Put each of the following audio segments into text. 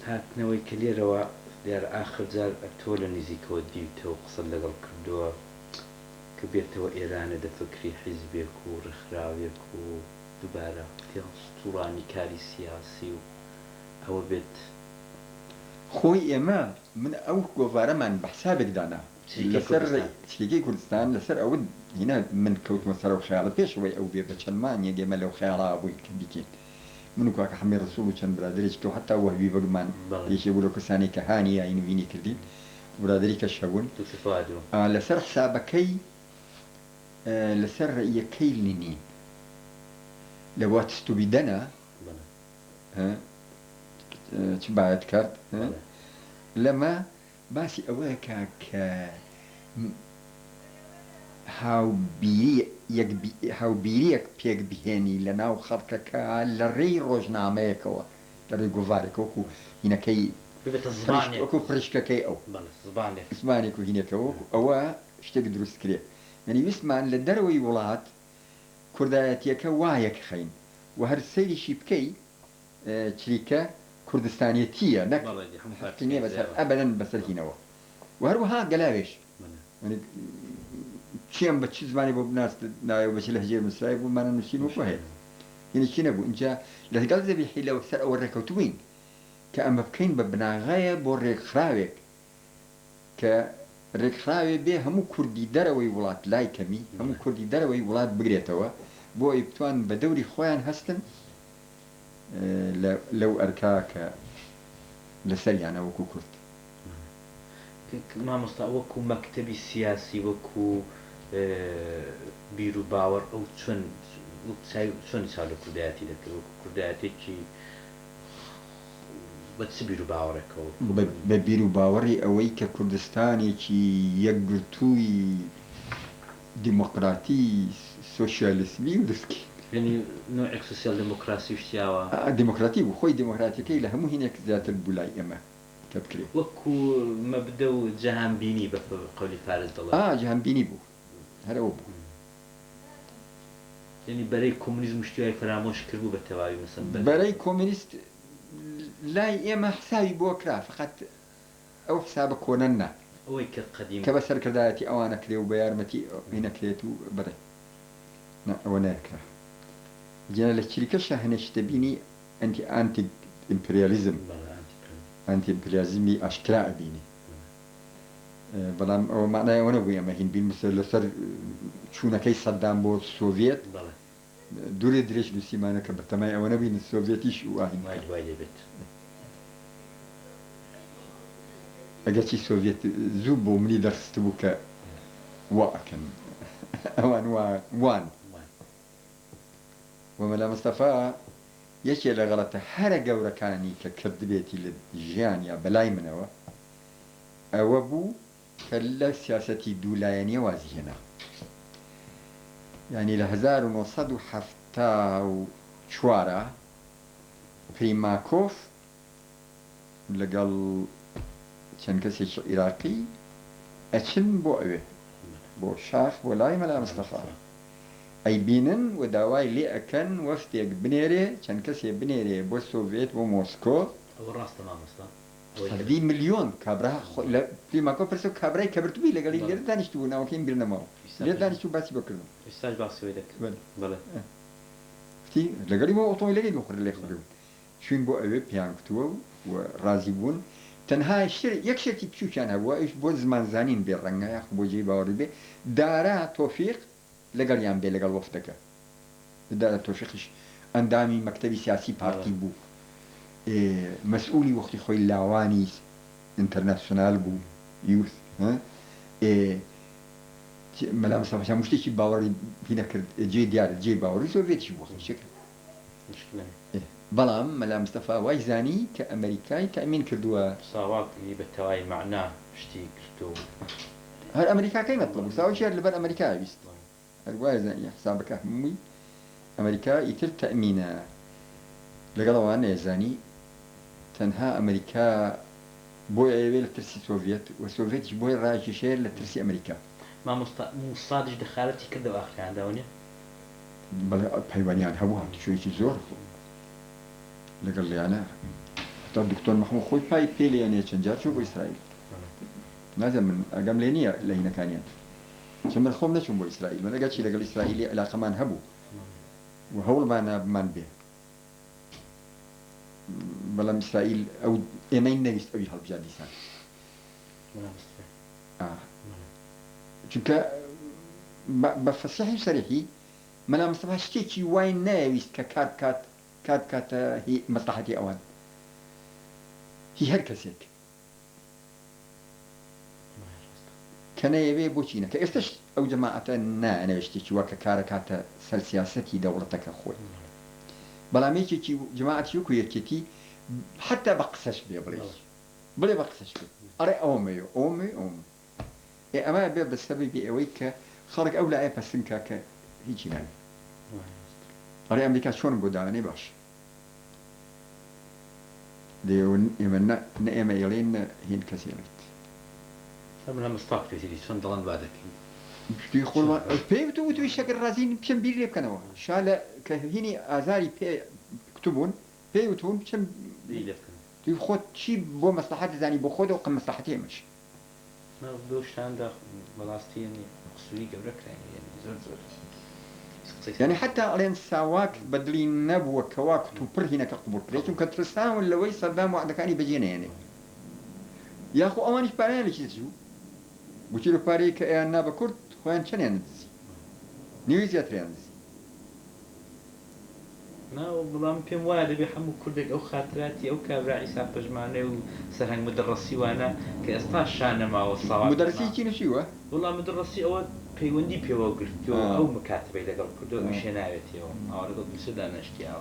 هاتنەوەی کە لێرەوە دیار ئاخر جار تۆ لە نزیکەوە دیوتەوە قسە لەگەڵ کردووە کە بێتەوە ئێرانە دەفکری حیزبێک و ڕێکخراوێک و دووبارە تێڵسوڕانی کاری سیاسی و ئەوە بێت خۆی ئێمە من ئەو گۆڤارەمان بە حسابێکدانا لەسەر چریکەی کوردستان لەسەر ئەوە هینە من کەوتمە سەر و خەیاڵە پێشەوەی ئەو بێ بە چەندمان یەگەمە لەو خەیاڵا بووی کە بکەین من و کاکە حەمێد ڕسوڵ و چەند برادێکی کە حتا وەهوی بەگمان یەکێ بوو لە کەسانی کە هانی یا ئینوینی کردین برادری کە شەبوون لەسەر حسابەکەی لەسەر ڕێیەکەی لینی لە واتستوبیدەنە چ باید کرد لەمە باسی ئەوەیە کە هاوبیریەک پێک بهێنی لە ناو خەڵکەکە لە ڕێی ڕۆژنامەیەکەوە لە ڕێی گۆڤارێکەوەکو هینەکەی وەکو پرشکەکەی ئەو زمانێک و هینەکەەوە ئەوە شتێک دروست کرێ یعنی ویستمان لە دەرەوەی وڵات کوردایەتیەکە وایەک خەین و هەر سەیریشی بکەی چریکە کوردستانیەتیە نەقینێ بەسەر ئەبەدەن بەسەرهینەوە و هەروەها گەلاوێش چیم بە چ زمانی بۆ بناست ناوە بەچ لە هەجێ مسرای بوومانە نووسین وکو هەیە یعنی چی نەبوو اینجا لەگەڵ زەبیحی لەوە سەر ئەوە ڕێکەوتوین کە ئەمە بکەین بە بناغایە بۆ ڕێکخراوێک کە ڕێکخراوێ بێ هەموو کوردی دەرەوەی وڵات لای کەمی هەموو کوردی دەرەوەی وڵات بگرێتەوە بۆ ئەی بتوان بە دەوری خۆیان هەستن لەو ئەرکا کە لەسەریانە وەکو کورد مامۆستا وەکو مەکتەبی سیاسی وەکو بیر و باوەڕ ئەو چۆن چاو لە کوردایەتی دەکرد وەکو کوردایەتێکی بە چ بیر و باوەڕێکەوە بە بیر و باوەڕی ئەوەی کە کوردستانێکی یەکگرتووی دیموقراتی سۆشیالیسمی و دەستکی یعنی نوعێک سوسیال دموکراسی شتیاوە دیموکراتی بوو خۆی دیموکراتیەکەی لە هەموو هینێک زیاتر بوو لای ئێمە کە بکرێت وەکو مەبدە و جەهانبینی بە قەولی فارس دەڵێت جەهانبینی بوو هەرەوە بوو یعنی بەرەی کۆمونیزم شتیوای فرامۆش کردبوو بە تەواوی مەسەن بەرەی کۆمونیست لای ئێمە حساوی بۆ کرا فقط ئەو حسابە کۆنەنە ئەوەی کە قەدیم کە بە سەرکردایەتی ئەوانە کرێ و بە یارمەتی هینەکرێت و بەڕێ ئەوە نایکرا جێنە لە چریکەشە هەنێک شتە بینی ئەنتی ئیمپریالیزم ئەنتی ئیمپریالیزمی ئاشکرا ئەبینی بەڵام ئەوە معنای ئەوە نەبوو ئێمە هین بین لەسەر چوونەکەی سەددام بۆ سۆڤێت دوورێ درێژ نووسیمانە کە بەتەمای ئەوە نەبین سۆڤێتیش واهین دەبێت ئەگەر چی سۆڤێت زوو بۆ منی دەرخست بوو کە واکەن ئەوان وان ومەلا مستەفا یەکێ لە غەڵەتە هەرە گەورەکانی کە کردبێتی لە ژیان یا بەلای منەوە ئەوە بوو کە لە سیاسەتی دوولایەنیە وازی هێنا یعنی لە 1970 پریماکۆف لەگەڵ چەند کەسێکی عێراقی ئەچن بۆ ئەوێ بۆ شاخ بۆ لای مەلا مستەفا ئەیبینن و داوای لێ ئەکەن وەفتێک بنێرێ چەند کەسێ بنێرێ بۆ سۆڤێت بۆ مۆسکۆ ڕاستە مامۆستا سەدی ملیۆن کابرا لە پریماکۆف پرسە و کابرای کە برتووی لەگەڵی لێرە دانیشت بوو ناوەکەیم بیر نەماوە لێ دانیشت و باسی بۆکردن لەگەڵی بۆ ئۆتۆمۆبیلەکەی بخور لێ خوردبوو چوین بۆ ئەوێ پیان کتووە و ڕازی بوون تەنها یەک شێتی بچووکیان هەبووە ئەوش بۆ زمانزانین بێ ڕەنگە یاخ بۆ جێی باوەڕی بێ دارا تۆفیق لەگەڵیان بێ لەگەڵ وەفتەکە دارا تۆفیقش ئەندامی مەکتەبی سیاسی پارتی بوو مەسئولی وەختی خۆی لاوانی ئینتەرناسیۆنال بوو یوث مەلا مستەفا هەموو شتێکی باوەڕی پێ نەکرد جێی دیارە جێی باوەڕی سۆڤێتیش بوو شکل بەڵام مەلا مستەفا وای زانی کە ئەمریکای تەمین کردووە ساواکی بە تەواوی مەعنا شتی کردو هەر ئەمریکاکەی مەطلب بوو ساوای شێر لەبەر ئەمریکا ویست هەر وای زانی حسابەکە هەمووی ئەمریکا ئیتر تەمینە لەگەڵ ئەوان نێزانی تەنها ئەمریکا بۆی ئەوێ لە ترسی سۆڤێت و سۆڤێتیش بۆی ڕاکێشەیە لە ترسی ئەمریکا موسادش دەخالەتی کردەوە ئاخراندا بەڵێ پەیوەنیان هەبوو هەم شوێکی زۆر لەگەڵ لیانە تا دکتۆر محمود خۆی پای پێلێنێ چەند جار چوو بۆ ئیسرائیل نازم من ئەگەم لێ نییە لە هینەکانیان چون من خۆم نەچوم بۆ ئیسرائیل من ئەگەر چی لەگەڵ ئیسرائیلی علاقەمان هەبوو و هەوڵمان بێ بەڵام ئیسرائیل ئەو ئێمەی نەویست ئەوی هەڵبژار دیسان چونکە بە فەسیحی سەریحی مەلا مستەفا شتێکی وای نەویست کە کات بکاتە مەسلحەتی ئەوان هی هەر کەسێک کە نەیەوێ بۆچی نەکە ئێستش ئەو جەماعەتە نانەوێشتێکی وەکە کارە کاتە سەر سیاسەتی دەوڵەتەکە خۆی بەڵام یەکێکی جەماعەتی وەکو یەکێتی حتا بە قسەش بڵێ بە قسەش بێ ئەڕێ ئەومەیە ئەمە بێ بە سەبەبی ئەوەی کە خەڵک ئەو لایە پەسنکە کە هیچی نابێ ئەڕێ ئەمریکا چۆن بۆ داوانێ باش ئێمە نە ئێمە ئێڵێن نە هێن کەسێڵێت من مستاق كثير شلون ضلن بعدك يقول بيوتو شكل رازين بشم بيري بكنوا شاله كهيني ازاري بي كتبون بيوتون بشم بيري بكنوا خود شي بو مصلحات زاني بو خود وقم مصلحتي مش ما بدوش عندك فلسطين قصوي قبلك يعني زور يعني حتى علين ساواك بدلين نبوة كواك تبر هنا كقبور لكن كترسان ولا وي صدام وعندك اني بجينا يعني يا اخو اوانش بارين ليش تجو بوچیرو پاری که اینا با کرد خوان چنین دزی نیوزیات ریاندزی ما والله ممكن وارد بيحمو كردك او خاطراتي او كابرا عيسى بجمانه وسرهن مدرسي وانا كاستاش شانه ما وصاوات مدرسي كي نشيوه والله مدرسي او بيوندي بيو قلتو او مكاتبه لقل كردو مشيناوتي او لقل بسودان اشتياو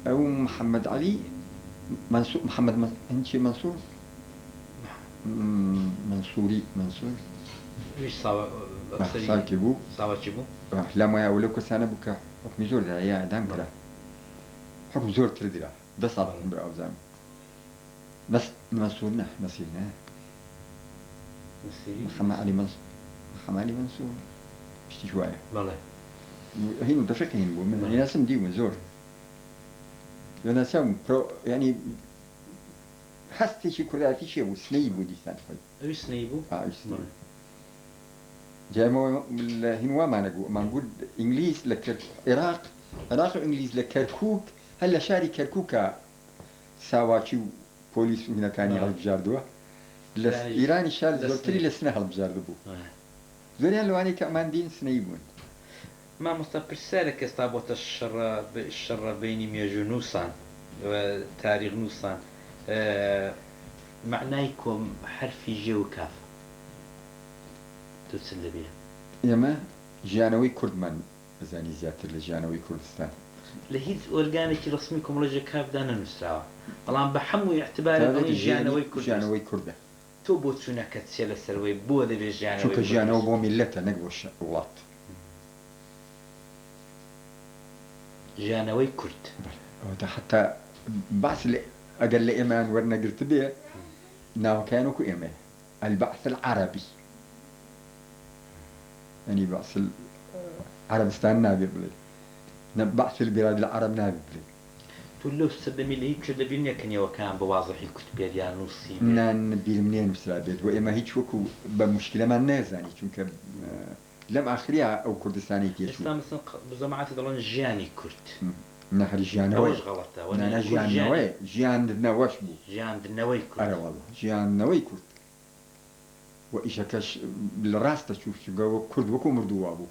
او محمد علي منصور محمد انشي منصور منصور ويش صاوا ساكبو صاوا لا ما يقول لك سنه بك حكم زور ده يا دام كده حكم زور تردلا بس على براوزام بس منصورنا نصيرنا محمد علي منصور اشتي شويه والله هي متفقين بو من الناس دي زور انا سام يعني هستي شي كراتي شي وسنيبو دي سان ايش سنيبو سنيبو جايمو هنوا ما نقول انجليز عراق وانجليز لكركوك هلا شاري كركوكا ساواتشي بوليس هنا كان يعرف جاردوه ايراني شال زورتري لسنه هل بجاردبو زوريان لواني كمان دين سنيبون ما مستقر استابوت الشر بيني ميجو نوسان وتاريخ نوسان معنايكم حرفي جي وكاف تسل بيه يما جانوي كردمان زاني زياتر لجانوي كردستان لهيد اورجانيكي رسميكم رجا كاف دانا نسراوه والله بحمو اعتباري جانوي كرده تو بوتشونا كتسيلا سروي بو دبي جانوي شو كجانو بو ملته نقوش ولات جانوي كرد حتى بعث أقل إيمان ورنا قلت بيه ناو كانوا كو إيمان البعث العربي يعني بعث عربستان نابي بلي بعث البلاد العرب نابي بلي تقول له السبمي اللي هيك شد بيني كان وكان بواضح الكتب يا نصي نان بير منين بسلا بيت وإما هيك وكو بمشكلة ما نازاني چونك لم آخريها أو كردستاني تيشو إسلام مثلا بزماعات دلون جاني كرد نهر جيانوي وش غلطة وانا جيانوي جيان نواش بو جيان نوي كرد أنا والله جيان نوي كرد وإيش كاش بالراس تشوف شو كرد وكو مردوا أبو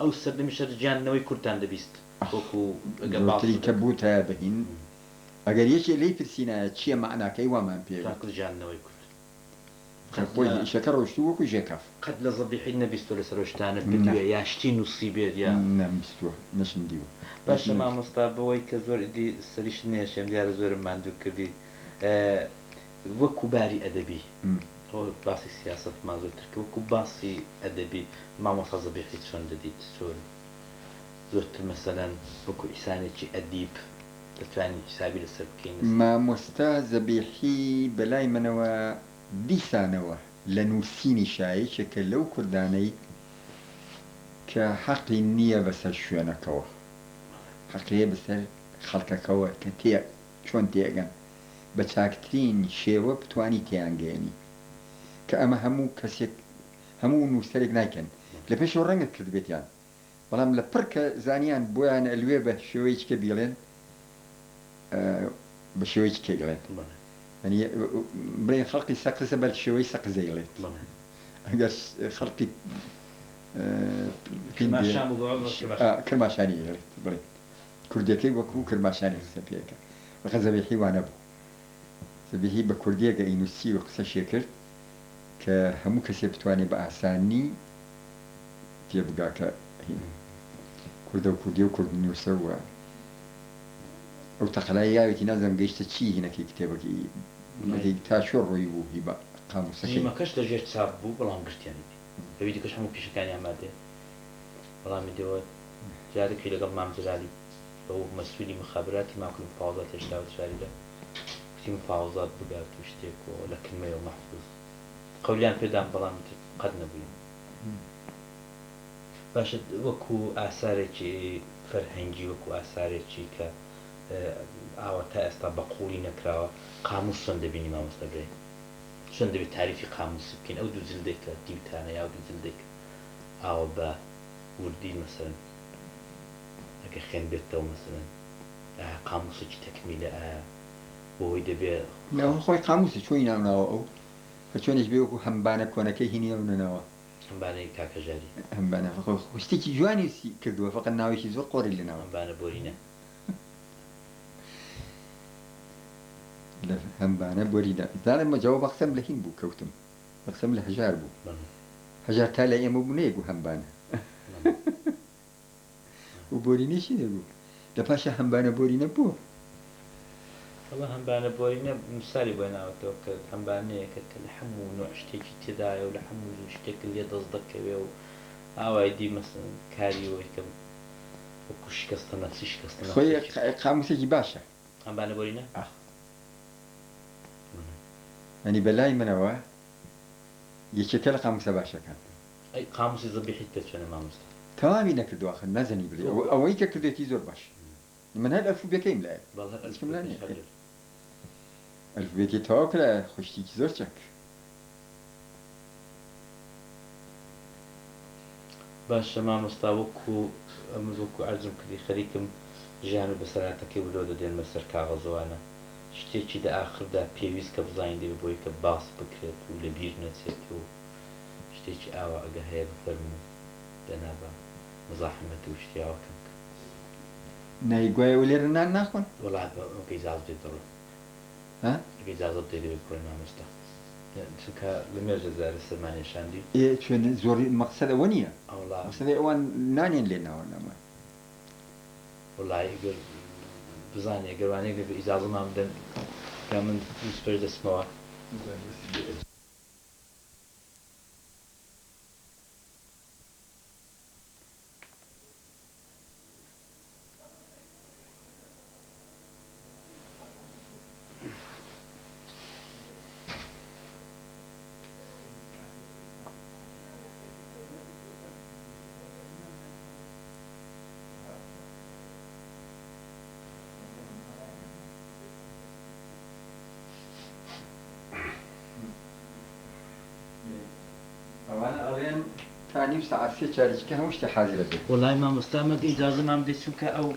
أو السبب مش جيان نوي كرد عند بيست وكو قبل كبوتها بهين أجر يشي لي في السيناء شيء معنا كي وما بيه تاكل جيان نوي كرد قوي شكر وشتو وكو جاكاف قد لزبيحين نبيستو لسروشتان بدو ياشتي نصيبه يا نعم بيستو نش نديو باش ما مستابوي كزور دي سريش نيشم ديار زور ماندو كبي وكو باري ادبي هو باسي سياسة ما زور تركي وكو باسي ادبي ما مصا زبيحي شون دديت سور زورت مثلا وكو إساني اديب تتواني حسابي لسربكين ما مستا زبيحي بلاي منوا دیسانەوە لە نووسینی شایی کە لەو کوردانەی کە حەقی نییە بەسەر شوێنەکەوە حەقیە بەسەر خەڵکەکەوە کە تێ چۆن تێگەن بە چاکترین شێوە بتوانی تیانگەێنی کە ئەمە هەموو کەسێک هەموو نووسەرێک نایکەن لە پێشەوە ڕەنگت کرد بێتیان بەڵام لە پڕ کە زانیان بۆیان ئەلوێ بە شێوەیەکی کە بیڵێن بە شێوەیەکی کێگڵێت بڵێن خەڵقی سەقزە بە شێوەی سەقزەیڵێت ئەگەر خەڵقی کرماشانی بڵێ کوردەکەی وەکو کرماشانی قسە پێەکە بەخە زەبیحی وانە بوو زەبیحی بە کوردیەکە ئینوسی و قسەشێ کرد کە هەموو کەسێ بتوانێت بە ئاسانی تێبگا کە کوردە و کوردی و کورد نووسە وە ئەو تەقەلای یاوێتی نازانم گەیشتە چی هینەکەی کتێبەکەی تا شۆ ڕۆی بوو هی بە قاموسەکەی مەکەش دەژێت چاپ بوو بەڵام گشتیانی بەوی دیکەش هەموو پیشەکانی ئامادێ بەڵامی دەوە جارێکی لەگەڵ مامزرالی بەو مەسئولی مخابراتی ماکن مفاوضات هێشتا وتراریدا وتی مفاوضات بگات و شتێک و لە کلمەیەوە مەحفوظ قەولیان پێدام بەڵام قەت نەبووین باشە وەکو ئاسارێکی فەرهەنگی وەکو ئاسارێکی کە ئاوە تا ئێستا بە قوڵی نەکراوە قاموس چۆن دەبینی مامۆستاگرێ چۆن دەبێت تاریفی قاموس بکەین ئەو دوو جلدێکە دیوتانە یا دوو جلدێک ئاوە بە وردی مەسەرن ئەگە خوێن بێتەوە مەسەرن قاموسێکی تەکمیلە ئایا بۆی دەبێت خۆی قاموسی چۆی ناوناوە ئەو کە چۆنێک بێ وەکو هەمبانە کۆنەکەی هینی ئەو نەناوە هەمبانەی کاکەژاری هەمبانە شتێکی جوانی کردووە فقط ناوێکی زۆر قۆڕی لەناوە هەمبانە بۆرینە هەمبانە بۆریدا زانم مەجاوە بە قسەم لە هین بوو کەوتم بە قسەم لە هەژار بوو هەژار تا لە ئێمە بوو نەیەک بوو هەمبانە و بۆرینەشی نەبوو لە پاشە هەمبانە بۆرینە بووە ئەوە هەمبانە بۆرینە مثالی بۆ ناوەتەوە کە هەمبانەیەکە کە لە هەموو نوع شتێکی تێدایە و لە هەموو شتێک لێ دەست دەکەوێ و ئاوای دی مەسەن کاری وەکەم وەکو شکەستە نەفسی شکەستە خۆی قاموسێکی باشە هەمبانە بۆرینە ئەنی بەلای منەوە یەکێکە لە قاموسە باشەکان ئەی قاموسی زەبیحیت پێ چۆنە مامۆستا تەواوی نەکردووە خە نەزەنی بڵێ ئەوەی کە کردێتی زۆر باش من هەر ئەلفوبێکەیم لایە ئەلفوبێکی تەواو کرا خوشتێکی زۆر چەک باشە مامۆستا وەکو ئەمە وەکو ئەرزم کردی خەریکم ژیان و بەسەراتەکەی ولۆ دەدێن بەسەر کاغەزەوانە شتێکی لە ئاخردا پێویست کە بزانین دەبێت بۆی کە باس بکرێت و لە بیر نەچێت و شتێکی ئاوا ئەگە هەیە بفەرمو دەنابە مزاحمەت و شتیاوەکەم نایگوایە و لێرە نان ناخۆن وڵات ئەوکە ئیجازە بدەیت دەڕۆ ئەگە ئیجازە بدەیت دەبێت بڕۆین مامۆستا چونکە لە مێژە زارە سەرمانێشاندی چێن زۆری مەقسەد ئەوە نییە مەقسەدی ئەوان نانێن لێ ناوە نەما وڵای گەر بزانێ گەروانەیە لێ ئیجازەمان بدەن یا من پێش دەستمەوە ئەوانە ئەڵێن تا نیم سەعات سێ چارێکیکە هەموو شتێ حازرە بێت وڵای مامۆستا مەگە ئیجازەمان بدەیت چونکە ئەو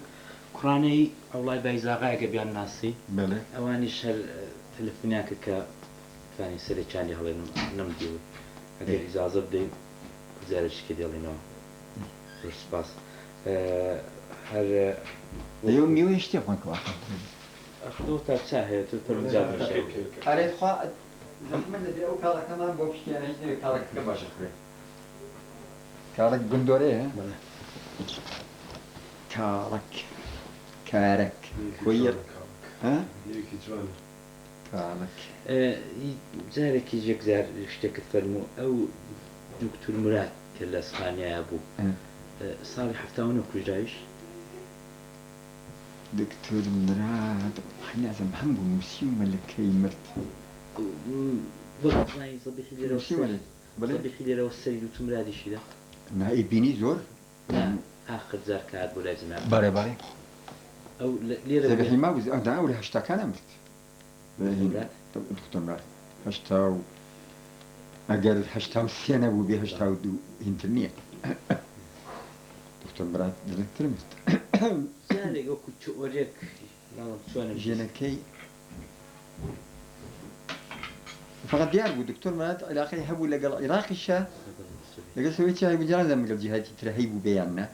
کوڕانەی ئەوڵای بایزاغایەکە بیان ناسی بەڵێ ئەوانیش هەر تەلەفۆنیاکە کە توانی سەرێکیانی هەڵێن نەمدیوە ئەگەر ئیجازە بدەیت جارێکیکە دێڵێنەوە زۆر سوپاس هەر لەیەوە میوەی شتێکمان کەوا ئەخدۆ تا چا هەیە تۆ پەرمجار بەشێ ئەرێت خوا زەحمەت دەبێ ئەو کاڵەکەمان بۆ پشتیانە هیچ نەوێت کاڵەکەکە باشە خوێ کاڵک گندۆرەیە کاڵک کارەک بۆیە کاڵک جارێکی جێکزار شتێکت فەرموو ئەو دکتور مراد کە لە ئەسپانیا بوو ساڵی هەفتاوە کوژایش دکتور مراد نازم هەم بوو نووسی و مەلەکەی مرد زەبیحی لێرەوە سەری دکتور مرادیشیدا نائبینی زۆر آخر جار کات بۆ لای جناب بەڵێ بەڵێ ئەو لێرە زەبیحی ماوز داوری هەشتاکانە مرد دەوڵات؟ دکتۆر مار هەشتا و ئەگەر هەشتا و سێ نەبوو بێ هەشتا و دوو هینتر نییە دکتۆر مراد درێتتر مرد جارێک وەکو تیۆرێک چۆنە ژێنەکەی فقط دیار بوو دکتۆر مراد علاقەی هەبوو لەگەڵ عێراقیشە لەگەڵ سوێتی هەبوو جاران لەگەڵ جیهادی ترە هەیبوو بەیاننا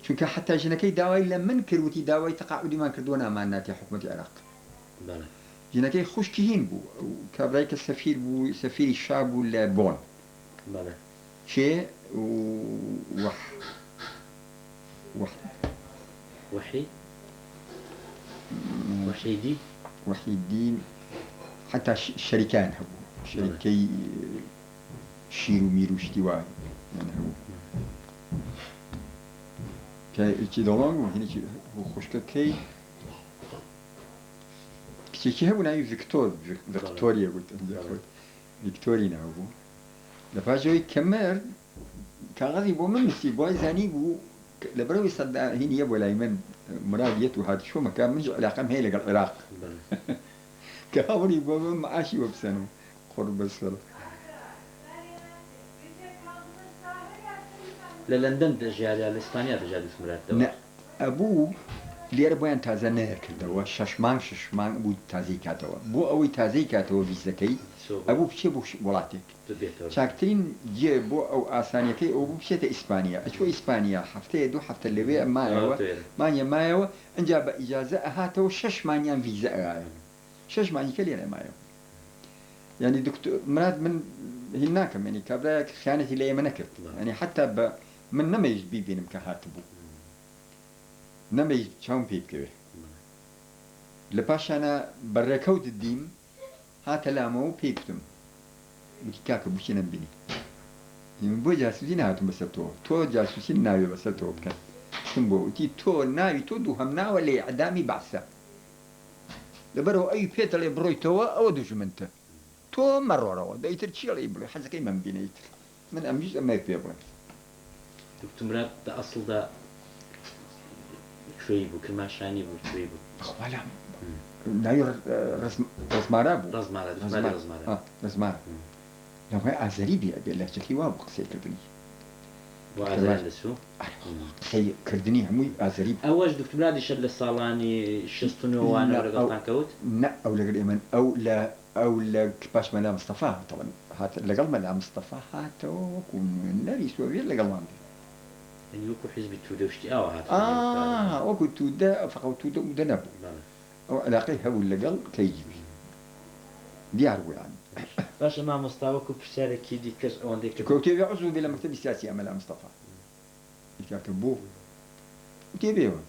چونکە حتا ژنەکەی داوای لە من کردوتی داوای تەقاعودیمان کردووە نامان ناتی حکوومەتی عێراق ژنەکەی خوشکی هین بوو کابرای کە سەفیر بوو سەفیری شا بوو لە بۆن چێ وحیدی وحیدین حتا شەریکان هەبوو شەریکەی شیر و میر و شتی وای هەبوو چی دەڵام و هینێکی خوشکەکەی کچێکی هەبوو ناوی ڤیکتۆریە گوت ڤیکتۆری ناوبوو لە پاشەوەی کە مرد کاغەزی بۆ من نووسی بۆی زانی بوو لەبەرەوەی سەدا هینیە بۆ لای من مرادیەت و هاتی شۆمەکە منش علاقەم هەیە لەگەڵ عێراق کە هەوڵی بۆ من معاشی وە بسەنم خۆڕ بەسەر لە لەندەن دەژیاریا لە ئیسپانیا دەژار دەسمراتەوە ئەبوو لێرە بۆیان تازە نەکردەوە شەش مانگ بوو تازەی کاتەوە بۆ ئەوەی تازەی کاتەوە ویزەکەی ئەبوو بچێ بۆ وڵاتێک چاکترین جێ بۆ ئەو ئاسانیەکەی ئەو بوو بچێتە ئیسپانیا ئەچوە ئیسپانیا هەفتەیە دوو هەفتە لەوێ مایەوە مانیە مایەوە ئەنجا بە ئیجازە ئەهاتەوە 6 مانیان ویزە ئەگایە 6 مانیکە لێرە مایەوە ینی دکتۆر مراد من هین ناکەم ینی کابراایەک خیانەتی لە ئێمە نەکرد ینی حتا بە من نەمەویست بیبینم کە هاتبوو نەمەویست چاوم پێی بکەوێ لە پاشانە بەڕێکەوت دیم هاتە لامەوە و پێی گوتم وتی کاکە بچی نەمبینی بۆ جاسوسی نهاتم بەسەر تۆ جاسوسی ناوێ بەسەر تۆ بکەن تم بۆ وتی تۆ ناوی تۆ دوو هەم ناوە لە ئەعدامی بەعسە لەبەرەوە ئەوی پێتە لێ بڕۆیتەوە ئەوە دوژمنتە تۆ مەڕۆڕەوە دەیتر چیڵی بڵێ حەزەکەی من بینیتر من ئەمیش ئەمە پێ بڵێ دکتۆر مراد لە ئەسڵدا کوێی بوو کرماشانی بوو کوێی بوو بەخوالام ناوی ڕزمارە بوو ڕزمار لەوەی ئازەری بێ بێ لەهجەکەی وا بوو قسەی کردنی قسەی کردنی هەمووی ئازەری ئەوەش دکتۆر مرادیشە لە ساڵانی 69وانە لەگەڵتان کەوت نە ئەو لەگەڵ ئێمە ئەو لە پاش مەلا مستەفا هات لەگەڵ مەلا مستەفا هاتەوە وەکو نەری سۆڤێت لەگەڵمان بێ وەکو حیزبی توودە شتی ئەوە هات وەکو توودە فەقەت توودە ودە نەبوو ئەو علاقەی هەبوو لەگەڵ کەیجیبی دیار بوویان باشە مامۆستا وەکو پرسیارێکی دیکەش ئەوەندەی کە کەوتێبێ عزوو بێ لە مەکتەبی سیاسی ئەمەلا مستەفا کاکە بۆ تێبێەوە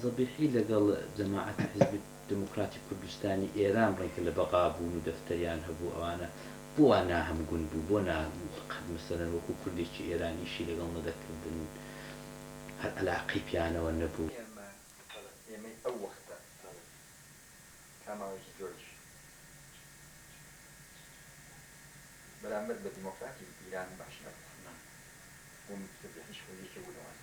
زەبیحی لەگەڵ جەماعەتی حیزبی دموکراتی کوردستانی ئێران ڕێکە لە بەقا بوون و دەفتەریان هەبوو ئەوانە بۆ وا ناهەمگون بوو بۆ قەت مەسەلەن وەکو کوردێکی ئێرانیشی لەگەڵ نەدەکردن هەر عەلاقەی پیانەوە نەبوو ئێمەی ئەو وەختە کاماوەی زۆرش بەرامبەر بە دیمۆکراتی ئیران باش نەبوو بۆم هیچ خۆیەکی بوونەوە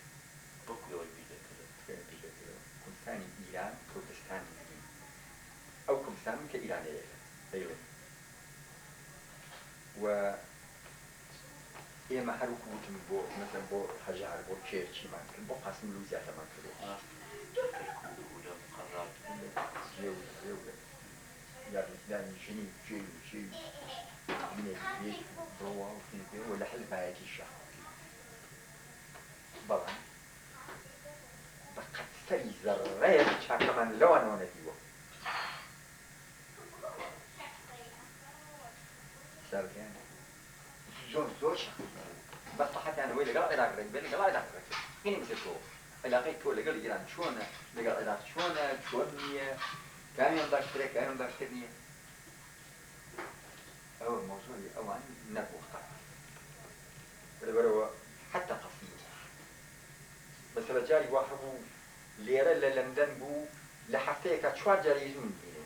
کوردستانی ئیران کوردستانی ئەو کوردستان کە ئیرانەیە و ئێمە هەروکو وتم بۆ مەسەن بۆ هەژار بۆ کێرچیمان کرد بۆ قاسم لو زیاترمان کردو یاردەدانی ژنی جێ منێک بڕەوە و لە حەزبایەتی شە بەڵام بە قەتسەری زەڕەیەک چاکەمان لەوانەوە نەدیوە زۆر بەسەحەتیان ئەوەی لەگەڵ عێراق ڕێک بێت لەگەڵ عێراق ڕێک هینی مثل تۆ علاقەی تۆ لەگەڵ ئیران چۆنە لەگەڵ عێراق چۆنە چۆن نییە کامیان باشترە کامیان باشتر نییە ئەوە مۆزوعی ئەوان نەبوو لەبەرەوە حتا قەسمی بەسەرە جاری وا هەبوو لێرە لە لەندەن بوو لە هەفتەیەکە 4 جاری زوون بینێ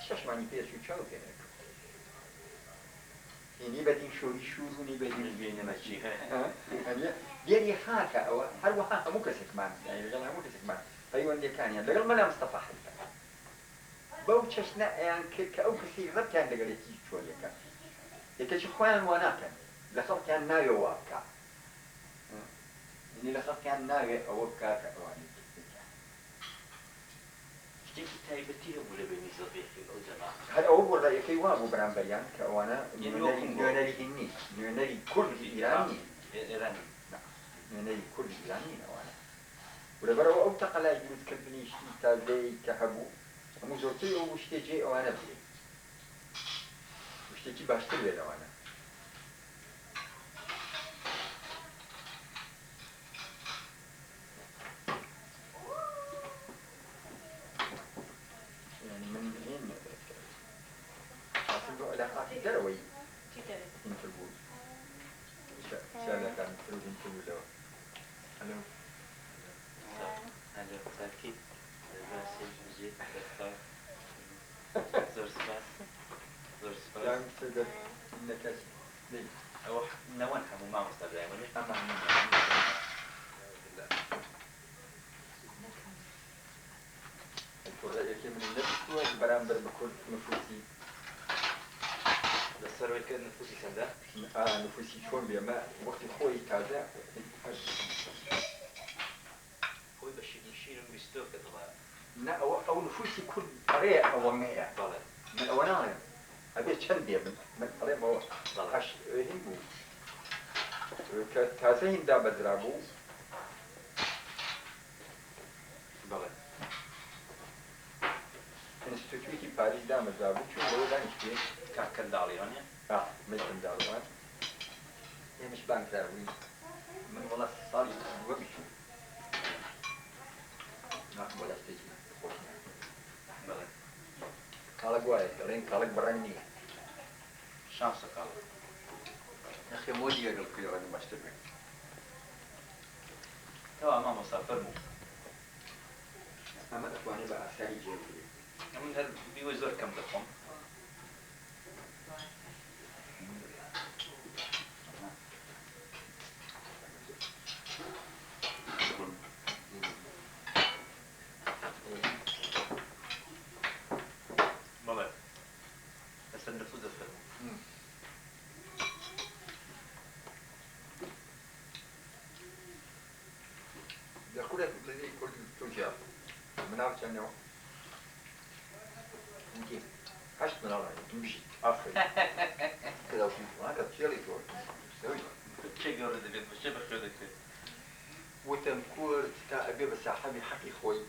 6 مانی پێش و چاو پێ هني بدين شوري شوزوني بدين من بين ماشي يعني ديالي خاكا أو هل وها مو كسك مان يعني لقل مو كسك مان أيوة دي كان يعني لقل ما مصطفى حتى بوتشنا يعني كأو كسي ربط يعني لقل يجي شوية كان يكشف خوان وانا كان لخلق يعني ناوي واقع إني لخلق يعني ناوي أو كاكا واني شتيك تايبتي ولا بين صديقي أو جماعة هذا أول رأي كي وابو برام بيان كأوانا يوكم نيونري هني نيونري كل إيراني إيراني نيونري كل إيراني أوانا ولبرا أو تقلا يجوز كبني شتي تابلي كحبو أمو زوجتي أو وشتي أوانا بلي وشتي باشتر بيلا أوانا يعني من هين حاصل علاقات دروي انتربول شالا كان تروح انتربول هلو هلا ساكت ماشي جيت بختار زور سباس زور سباس يعني تقدر إنك ليه أو نوان حمو ما مستبدأ يعني أما الرأي من النفس والبرامبر بكل نفوسي السروي كان نفوسي سندا نفوسي شون بيما وقت خوي تازة هو بشي نشيل بيستوك طبعا نا أو نفوسي كل طريقة أو مية طبعا من أولا أبي شندي من طريقة هو عش هندو كتازة هندا بدرابو طبعا انستيتوتي باريس دا مدرابو شو لو دانش فيه كان دالي هونيا مثل داروان هي مش بانك داروين من والله صار وبشو ناخذ ولا استجي طبعا قالك وايد رين قالك برني شانس قال يا أخي مودي يقول كل يوم ما اشتبه توا ما مسافر مو أما إخواني بقى سعيد جيبي من هل بيوزر كم دقم طبعا بس النفوذ الفيلم يقول لك الذي كل تجار من عارف أنه يمكن عشت من الله تمشي آخر كذا وشيء هذا تشيلي تقول سوي شيء يورد البيت مش شبه خدك وتنكور تا أبي بس حبي حقي خوي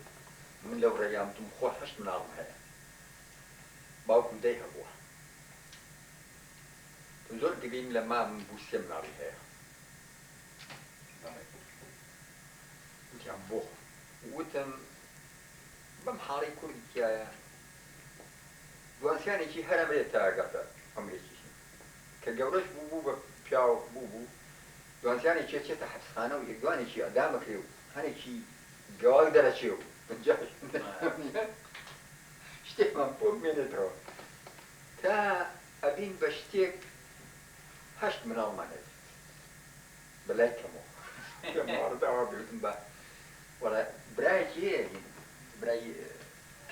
من لو ريام تم خو حشت من الله هذا باوكم ده هو تنظر قبيم لما من بوسيم من الله هذا بوخ وتم بمحاري كل كيايا دوانسياني كي هرم ريتا قرطة أمريكي كجورش بوبو بياو بوبو دوانسياني كي تحت خانة ويقواني كي أدامك يو هاني كي جوال درشيو بنجاش شتي من فوق من ترى تا أبين بشتيك هشت من المانيا بلاي كمو كمو أرد أوابي وتنبه ولا براي كيه براي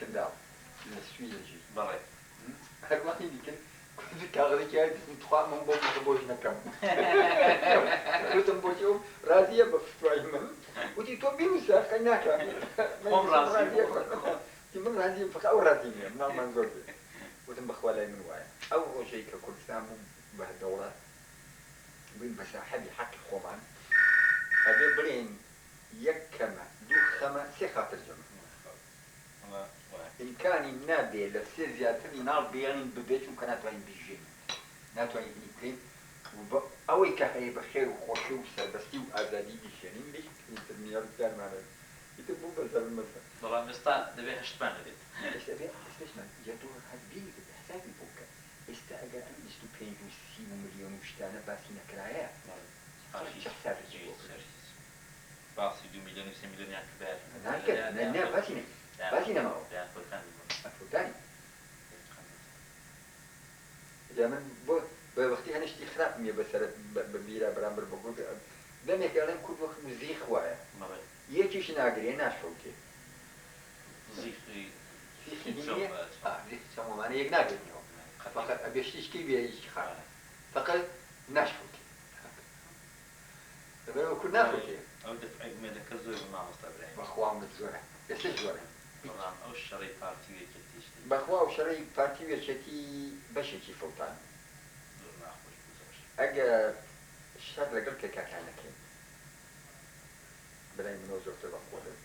كندال السويسري بلى هل ما عندي كنت كاغذي كيه نتخا من بوم تبوش نكم وتنبوشيو راضية بفتوى من ودي توبي مسا كناك هم راضية تمن راضية فك أو راضية من المنظور وتنبخ ولا من وايا أول شيء ككل سامو بهالدورة بين بس حبي حكي خومان أبي برين يكما دو خما سيخا ترجمة إن كان النابي لسيزياتر نار بيان ببيت وكانت وين بيجين نات وين بيجين أوي كهي بخير وخوشي وسربستي وأزادي بيشين ليش يترمي رجال معنا يتبو بزر المسا والله مستا دبي هشتمان هذيت إيش أبي إيش ما جاتو هاد بيني بحساب البوكا استأجر أن يستو بينجو 6 مليون وشتانا باسينا كرايا شو حساب الجيل باسي 2 مليون 3 مليون يعني كبار هكذا لا باسينا باسينا ما هو يعني فلكان الفلتاني إذا من بوقتها نشتغل مێ بەسەر بەبیرە بەرامبەر بەگوت دەمێک ئەڵێن کورد وەک زیخ وایە یەکیش ناگرێ ناشەوتێ چەمەمانە یەک ناگرێتەوە فقط ئەبێشتیشکی بێشتی خانە فقط ناشەوتێ لەبەرەوە کورد ناشەوتێ ئەو دەفعێکمێنەکە زۆر مامۆستا برای بەخوام زۆرە ئێستا زۆرە ئەو شەڕی پارتی وێکێتی بەخوا و شەڕی پارتی وێچێتی بەشێکی فەوتان ئەگە شەر لەگەڵ کەکاکانەکەین بەلای منەوە زۆرتر بەخۆ دەن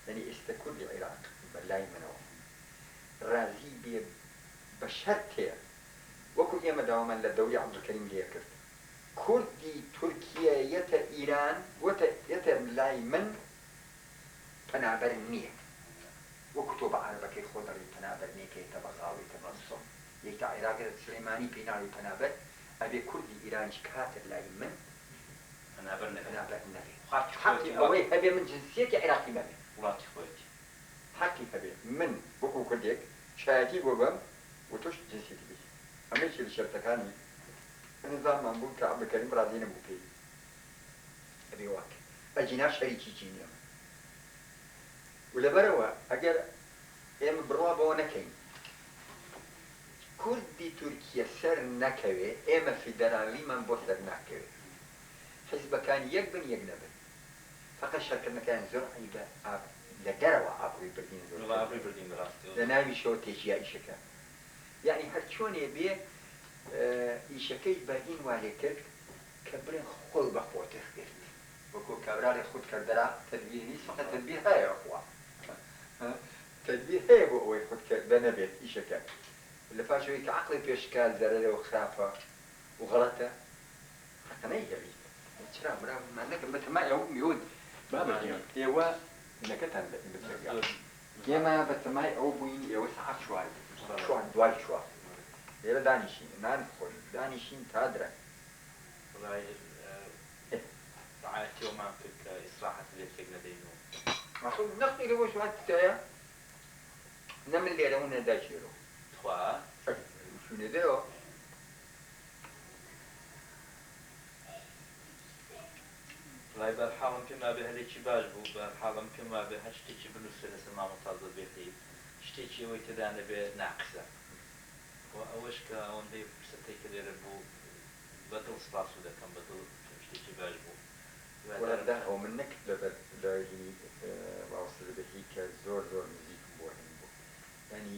یعنی ئێستا کوردی عێراق بەلای منەوە ڕازی بێ بە شەرت هەیە وەکو ئێمە داوامان لە دەوری عەبدولکەریم لێ کرد کوردی تورکیە یەتە ئیران یەتە لای من پەنابەر نییە وەکو تۆ بە عەرەبەکەی خۆ دەڵێ پەنابەر نێکەیتە بەغاڵی تە بەسۆم یەکتا عێراقی سلەیمانی پێی ناڵی پەنابەر ئەبێ کوردی ئیرانیش کاتر لای من پەنابەر نەبێ حەقی ئەوەی هەبێ من جنسیەتی عێراقی مەبێ وڵاتی خۆیەتی حەقی هەبێ من وەکو کوردێک شایەتی بۆ بەم و تۆش جنسیەتی بێ ئەمەیکی لە شەرتەکانی نظاممان بوو کە عەبدولکەریم ڕازی نەبوو پێی ئەبێ واکە ئەجینا شەریکی چینیە و لەبەرەوە ئەگەر ئێمە بڕوا بەوە نەکەین کوردی تورکیە سەر نەکەوێ ئێمە فیدەرالیمان بۆ سەر ناکەوێ حیزبەکان یەک بن یەک نەبن فقط شەرکردنەکان زۆر عیبە لە دەرەوە ئابڕووی بردین زۆر لە ناوی شەوە تێژیا ئیشەکە یعنی هەر چۆنێ بێ ئیشەکەی بەهین والێ کرد کە بڵێن خۆی بە خۆتێخ کرد وەکو کابرای خود کردرا تدبیر نیست فقط تدبیر هەیە خوا تدبیر هەیە بۆ ئەوەی خود کردە نەبێت ئیشەکە لە پاشەوەی کە عەقڵی پێشکال زەرەرەوە خراپە و غەڵەتە حەقەنەی هەبی چرا برامان نەکەم بەتەمای ئەو میود بابەتیان ئێوە نەکەتان بەسەرگا ئێمە بەتەمای ئەو بووین ئێوە سەعات چوار دوای چوار لێرە دانیشین نان خۆین دانیشین تا درە ڕعایەتیەوەمان کرد کە ئیسراحەت لێکێک نەدەین و مەخۆ نەختی لەوە شواتتایە نە من لێرە و نەداچێرەوە خوا شوونێدەوە ڕای بەرحاڵم پێم وابێ هەرێکی باش بوو بەرحاڵم پێم وابێ هەر شتێکی بنووسێ لەسەر مامۆستازە بێتی شتێکی ئەوەی تێدا نەبێ ناقسە ئەوەش کە ئەوەندەی فرسەتێک کە لێرە بوو بەدڵ سپاس و دەکەم بەدڵ شتێکی باش بوو وەرەدا ئەو من نەکرد لەبەر لەژنی باوەسە لەبێتی کە زۆر زۆر نزیکم بۆ هەن بوو ینی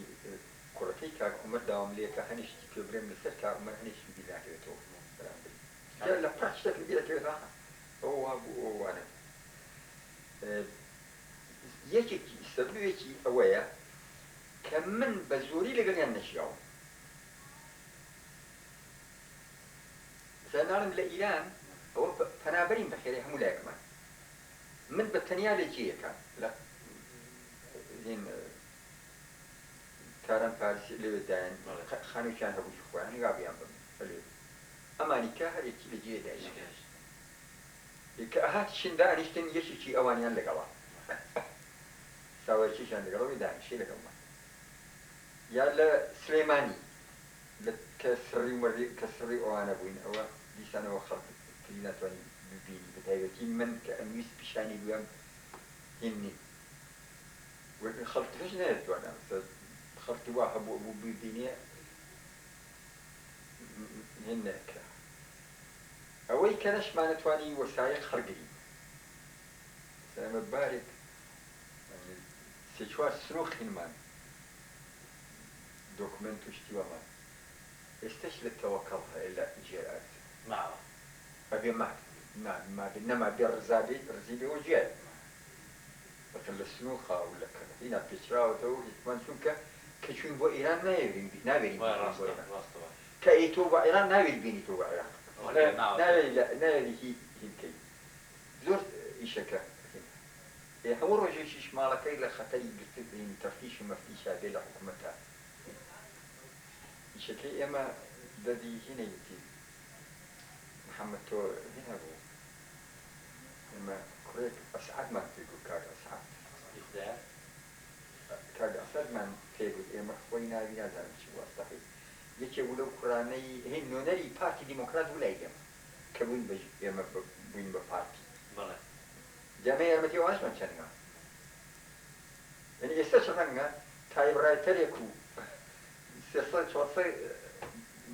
کوڕەکەی کاک عومەر داوام لێ کە هەنیشتی پێ بڵێم لەسەر کاک عومەر هەنیشتی بیرداکەوێتەوە بەرامبەری لە پڕ شتێک بیرەکەوێت ئەوە وا بوو ئەوە وانە یەکێکی سەبوویەکی ئەوەیە کە من بە زۆری لەگەڵیان نەژیاوم زاناڵم لە ئیران ئەوە پەنابەرین بەخێرەی هەموو لایەکمان من بە تەنیا لە جێیەکان لە کاران پارسی لەوێدایان خانوویان هەبووی خۆیان وابیان بم ئەمانی کە هەرێکی لە جێدای کە ئەهات چیندا ئەنیشتن یەکێکی ئەوانیان لەگەڵا ساوەرکیشان لەگەڵەوەی دانیشی لەگەڵمان یا لە سلەیمانی کە سڕی وەردی کە سڕی ئەوانە بووین ئەوە دیسانەوە خەڵکی ناتوانین ببینی بەتایبەتی من کە ئەمویست پیشانی دوێم هیننی خەڵکیش نەیەتوانم خەڵکی وا هەبوو بوو ببینێ هێن نەکرا ئەوەی کە نەشمانەتوانی وەسایل خەڵگری سەمە بارێک سێ چوار سرۆخینمان دۆکمنت و شتیوەمان ئێستش لە تەوەکەڵ هەیە لە جێرات ماوە ئەبێ نەما بێ ڕزابێ ڕزی بێەوە جێر بەکەن لە سنووخا و لە کەهینا پێچراوەتەوە هیچمان چونکە کە چوین بۆ ئێران ناوێرین کە ئەی تۆ بە ئێران ناوێت بینی تۆ بە عێراق ناوێری هی بکەیت زۆر ئیشەکە هەموو ڕۆژێکیش ماڵەکەی لە خەتەری گرتبین تەفتیش و مەفتیشا بێ لە حکوومەتە ئیشەکەی ئێمە دەدی هینەیەتی محەممەد تۆ هێنا بوو ئێمە کوڕێک ئەسعادمان پێگو کاک ئەسعاد کاک ئەسعادمان پێگوت ئێمە خۆی ناوی نازانم چی وەستەقی یەکێ بوو لەو قورانەی هەی نوێنەری پارتی دیموکرات بوو لای ئێمە کە بووین ئێمە بووین بە پارتی بەڵێ جامعه یارمەتی ئەوانشمان چەندگە یعنی ئێستا چەندەنگە تایبڕایتەرێک و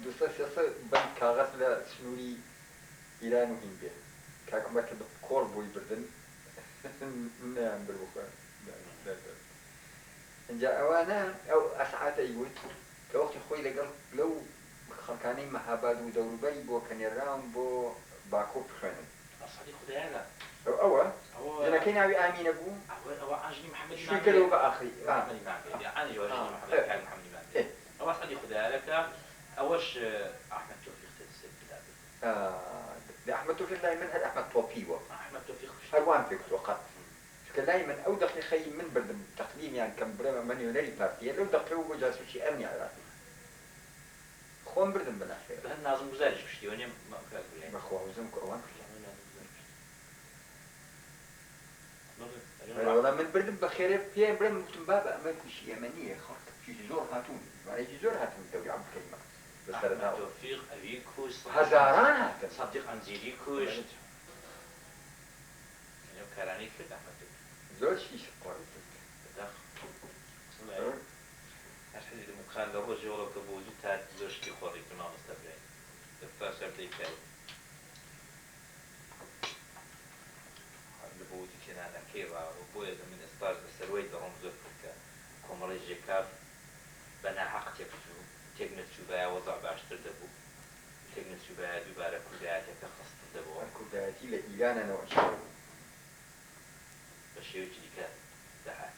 200 بەند کاغەز لە سنووری ئیران و هین بێ کاکمە کە کۆڵ بۆی بردن نیان بر بخۆ اینجا ئەوانە ئەو ئەسعاتەی وت کە وەختی خۆی لەگەڵ لەو خەڵکانەی مەهاباد و دەوروبەری بۆ کە نێراون بۆ باکۆ بخوێنن ئەسەدی خوددایە ئەوە جنەکەی ناوی ئامینە بوو ئەوە ئاژنی محەممەد شووی کردەوە بە ئاخری ئەوە سەدی خوددایەکە ئەوەش ئەحمەد تۆفیق ئەحمەد تۆفیق لای من هەر ئەحمەد تۆپیوە ئەحمەد تۆفیق هەروان پێ وقت کە لای من ئەو دەقیقەی من بردم تەقدیمیان کەم برەمە من نوێنەری پارتیە لەو دەقیقە بۆ جاسوسی ئەمنی عێراقی خۆم بردم بەناخێر هەر نازم گوزاریش پشتیوە نێم بەخوازم کە ئەوان بەڵێ وەڵام من بردم بە خێرە پێیان برم وتم بابە ئەمە کوشی ئێمە نییە خەڵکی زۆر هاتوون وارێکی زۆر هاتوون دەوری عەبدولکەریمە ئەحمەد تۆفیق ئەوی کوشت هەزاران هاتن سەدیق ئەنجیری کوشت کارانەی کرد ئەحمەد تۆفیق زۆر شیش قۆڕی هەر حزبی دموکرات لە ڕۆژی وەڵەکە بۆ وجود تا زۆر شتی خۆڕی کرد مامۆستا برای دەفتەر سەردەی کاری لە بۆ وجود کێنانەکەی ڕاوە بۆیە من ئێستاش بەسەروەی دەڕۆم زۆر کردکە کۆمەڵی ژێکاف بە ناحەق تێک نەچووبایە وەزع باشتر دەبوو تێک نەچووبایە دووبارە کوردایەتەکە خستن دەبەوە کوردایەتی لە ئیرانەوە بە شێوەیەکی دیکە دەهات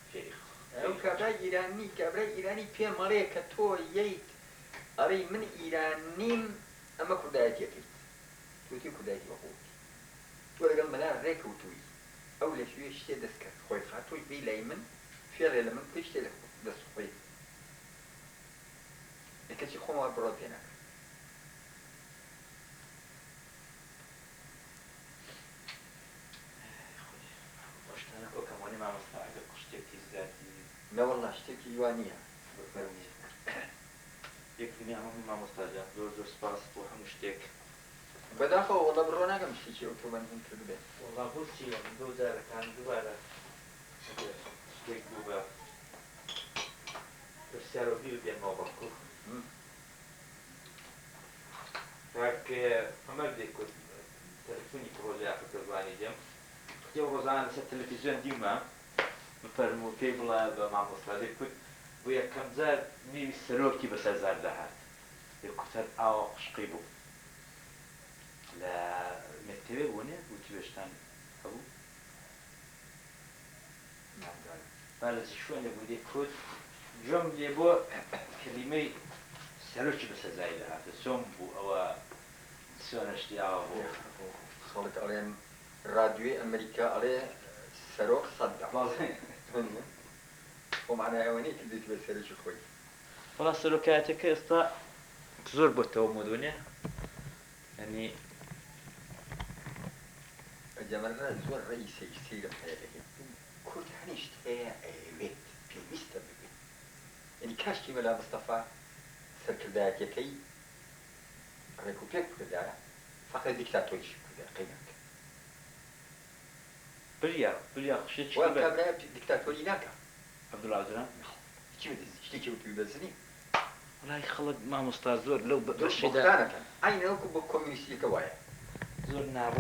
فێری ئەو کابرای ئیرانی پێم مەڵێ کە تۆ یەیت ئەڵێ من ئیرانیم ئەمە کوردایەتیەکەیت توتی کوردایەتی بەخۆتی تۆ لەگەڵ مەلا ڕێکەوتووی ئەو لە شوێ شتێ دەست کرد خۆی خاتۆی بێ لای من فێڕێ لە من پێ شتێ لە دەست خۆی کەچی خۆمەوە بڕۆ پێ ناکرد نەوەڵا شتێکی جوانیە یەکمی هەموو مامۆستاجان زۆر زۆر سپاس بۆ هەموو شتێک بەداخەوە وەڵا بڕۆ ناگەم شتێکی ئۆتۆبان هین کرد بێت وەڵا بۆچی دوو جارەکان دووبارە شتێک بوو بە پرسیارۆبی بێنەوە بەڵکو کاکێ ئەمەر دێکوت تەلەفۆنی ڕۆژی ئافریقا زوانی دێم ختی ڕۆژان لەسەر تەلەڤیزیۆن دیومە بفەرموو پێی بڵێ بە مامۆستا دێکوت بۆ یەکەم جار نیوی سەرۆکی بەسەر زار دەهات دێکوت هەر ئاوا قوشقی بوو لە مێتێوێ بوو نێ وتی بێشتان هەبوو بارەزی شوێنێ بوو دێکوت گوێم لێ بۆ کەلیمەی سەرۆکی بەسەر زاری دەهاتە چۆن بوو ئەوە چۆنەشتی ئاوا بوو خەڵک ئەڵێن رادیۆی ئەمریکا ئەڵێ سەرۆک سەددا خۆ معنای ئەوە نیە کە دێت بێت سەرۆکی خۆی وەڵا سەرۆکایەتەکە ئێستا زۆر بۆتەوە مۆدۆنێ یعنی جەمەلرا زۆر ڕێی سەیرم هەیە لەهێ کورد هەنیشت هەیە ئەوێت پێویستە ببێت یعنی کاشکی مەلا مستەفا سەرکردایەتەکەی ڕێک و پێک کردایە فەقەت دیکتاتۆریش کردایە قەیمەکە بریا خشێکی کابرای دیکتاتۆری ناکە عەبدوڵعەزیز شتێکی وتوی بەزنی وڵای خەڵک مامۆستا زۆر لەو بەشێدا ئاینەوەکو بۆ کۆمیونیستیەکە وایە زۆر ناڕ